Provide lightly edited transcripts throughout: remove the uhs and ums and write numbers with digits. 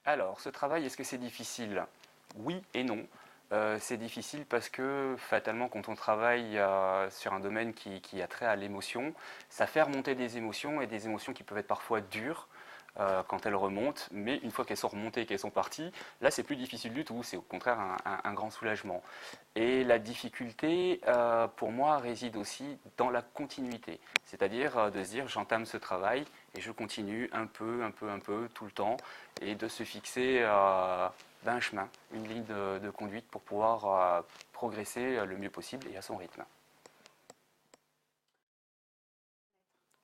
Alors, ce travail, est-ce que c'est difficile? Oui et non. C'est difficile parce que fatalement, quand on travaille sur un domaine qui a trait à l'émotion, ça fait remonter des émotions et des émotions qui peuvent être parfois dures quand elles remontent, mais une fois qu'elles sont remontées et qu'elles sont parties, là c'est plus difficile du tout, c'est au contraire un grand soulagement. Et la difficulté, pour moi, réside aussi dans la continuité, c'est-à-dire de se dire j'entame ce travail et je continue un peu, un peu, un peu, tout le temps, et de se fixer un chemin, une ligne de conduite pour pouvoir progresser le mieux possible et à son rythme.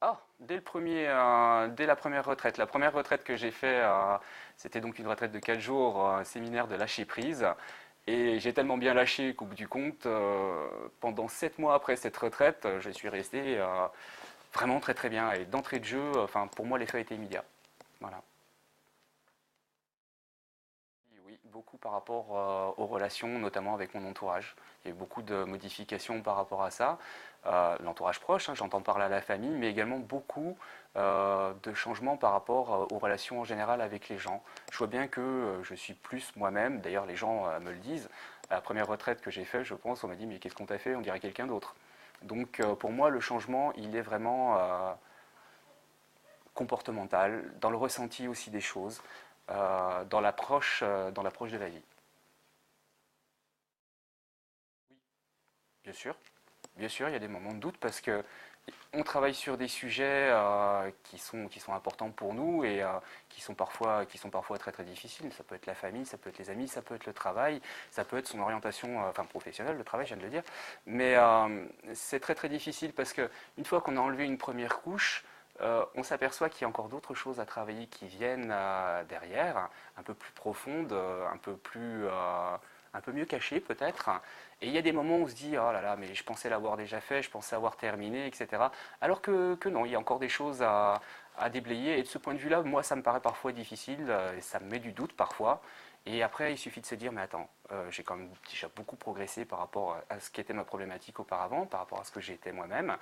Ah, dès la première retraite. La première retraite que j'ai fait, c'était donc une retraite de 4 jours, un séminaire de lâcher prise. Et j'ai tellement bien lâché qu'au bout du compte, pendant 7 mois après cette retraite, je suis resté vraiment très très bien. Et d'entrée de jeu, enfin, pour moi, l'effet a été immédiat. Voilà. Oui, beaucoup par rapport aux relations, notamment avec mon entourage. Il y a eu beaucoup de modifications par rapport à ça. L'entourage proche, hein, j'entends par là la famille, mais également beaucoup de changements par rapport aux relations en général avec les gens. Je vois bien que je suis plus moi-même, d'ailleurs les gens me le disent. À la première retraite que j'ai faite, je pense, on m'a dit mais qu'est-ce qu'on t'a fait? On dirait quelqu'un d'autre. Donc pour moi, le changement, il est vraiment comportemental, dans le ressenti aussi des choses, dans l'approche de la vie. Oui, bien sûr. Bien sûr, il y a des moments de doute parce que on travaille sur des sujets qui sont importants pour nous et qui sont parfois très très difficiles. Ça peut être la famille, ça peut être les amis, ça peut être le travail, ça peut être son orientation enfin, professionnelle, le travail, je viens de le dire. Mais c'est très très difficile parce que une fois qu'on a enlevé une première couche, on s'aperçoit qu'il y a encore d'autres choses à travailler qui viennent derrière, un peu plus profondes, un peu mieux cachées peut-être. Et il y a des moments où on se dit, oh là là, mais je pensais l'avoir déjà fait, je pensais avoir terminé, etc. Alors que non, il y a encore des choses à déblayer. Et de ce point de vue-là, moi, ça me paraît parfois difficile, et ça me met du doute parfois. Et après, il suffit de se dire, mais attends, j'ai quand même déjà beaucoup progressé par rapport à ce qu'était ma problématique auparavant, par rapport à ce que j'étais moi-même.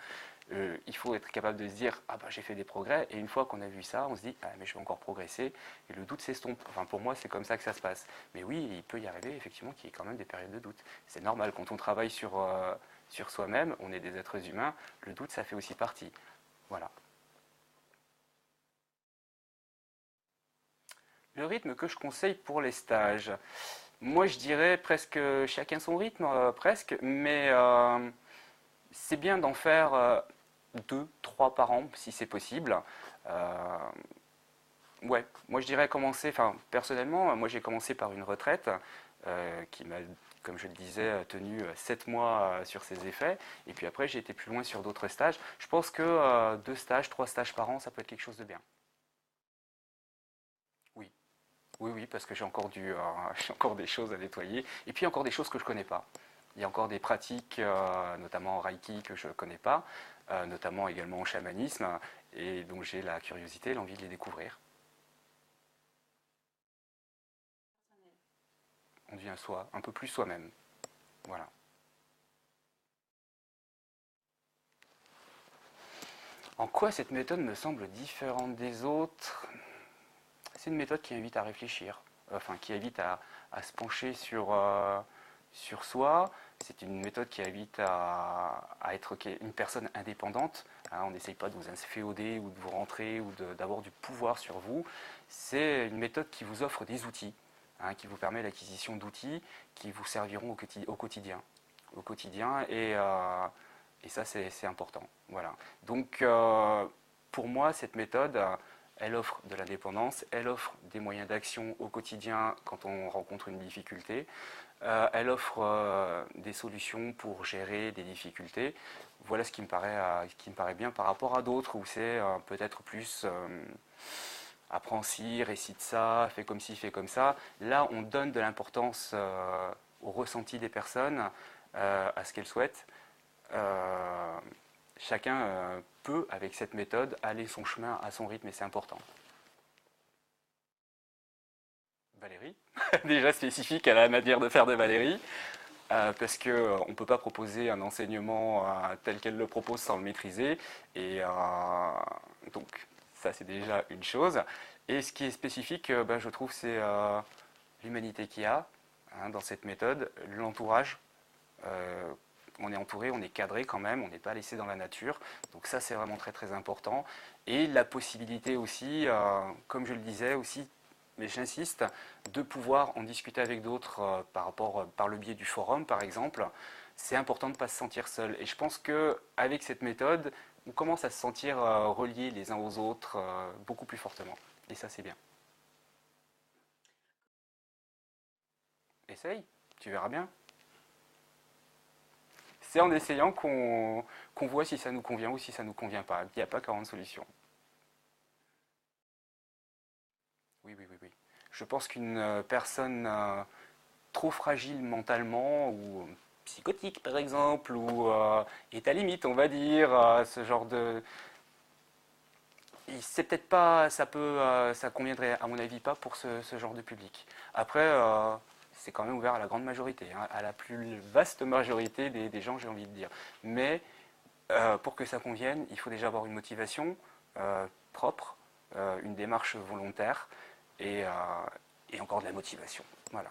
Il faut être capable de se dire, ah bah j'ai fait des progrès. Et une fois qu'on a vu ça, on se dit, ah mais je vais encore progresser. Et le doute s'estompe. Enfin, pour moi, c'est comme ça que ça se passe. Mais oui, il peut y arriver effectivement qu'il y ait quand même des périodes de doute. C'est normal, quand on travaille sur soi-même, on est des êtres humains, le doute, ça fait aussi partie. Voilà. Le rythme que je conseille pour les stages, moi je dirais presque chacun son rythme, presque, mais c'est bien d'en faire deux, trois par an si c'est possible. Euh, ouais, moi je dirais commencer, enfin personnellement, moi j'ai commencé par une retraite qui m'a, comme je le disais, tenu 7 mois sur ses effets, et puis après j'ai été plus loin sur d'autres stages. Je pense que deux stages, trois stages par an, ça peut être quelque chose de bien. Oui, oui, oui, parce que j'ai encore j'ai encore des choses à nettoyer, et puis encore des choses que je ne connais pas. Il y a encore des pratiques, notamment en Reiki, que je ne connais pas, notamment également en chamanisme, et donc j'ai la curiosité, l'envie de les découvrir. On devient soi, un peu plus soi-même. Voilà. En quoi cette méthode me semble différente des autres? C'est une méthode qui invite à réfléchir, enfin qui invite à se pencher sur soi. C'est une méthode qui invite à être une personne indépendante. Hein, on n'essaye pas de vous inféoder ou de vous rentrer ou d'avoir du pouvoir sur vous. C'est une méthode qui vous offre des outils, hein, qui vous permet l'acquisition d'outils qui vous serviront au quotidien. Au quotidien et ça c'est important. Voilà. Donc pour moi cette méthode elle offre de l'indépendance, elle offre des moyens d'action au quotidien quand on rencontre une difficulté, elle offre des solutions pour gérer des difficultés. Voilà ce qui me paraît bien par rapport à d'autres où c'est peut-être plus apprends ci, récite ça, fais comme ci, fais comme ça. Là, on donne de l'importance au ressenti des personnes, à ce qu'elles souhaitent. Euh, chacun peut, avec cette méthode, aller son chemin à son rythme et c'est important. Valérie, déjà spécifique à la manière de faire de Valérie, parce qu'on ne peut pas proposer un enseignement tel qu'elle le propose sans le maîtriser. Et donc, Ça, c'est déjà une chose. Et ce qui est spécifique, ben, je trouve, c'est l'humanité qu'il y a hein, dans cette méthode, l'entourage. Euh, on est entouré, on est cadré quand même, on n'est pas laissé dans la nature. Donc ça, c'est vraiment très très important. Et la possibilité aussi, comme je le disais aussi, mais j'insiste, de pouvoir en discuter avec d'autres par le biais du forum, par exemple. C'est important de ne pas se sentir seul. Et je pense qu'avec cette méthode, on commence à se sentir reliés les uns aux autres beaucoup plus fortement. Et ça, c'est bien. Essaye, tu verras bien. C'est en essayant qu'on voit si ça nous convient ou si ça nous convient pas. Il n'y a pas 40 solutions. Oui, oui, oui, oui. Je pense qu'une personne trop fragile mentalement ou psychotique par exemple ou est à limite on va dire ce genre de c'est peut-être pas ça peut ça conviendrait à mon avis pas pour ce genre de public. Après c'est quand même ouvert à la grande majorité hein, à la plus vaste majorité des gens j'ai envie de dire mais pour que ça convienne il faut déjà avoir une motivation propre une démarche volontaire et, euh, et encore de la motivation voilà.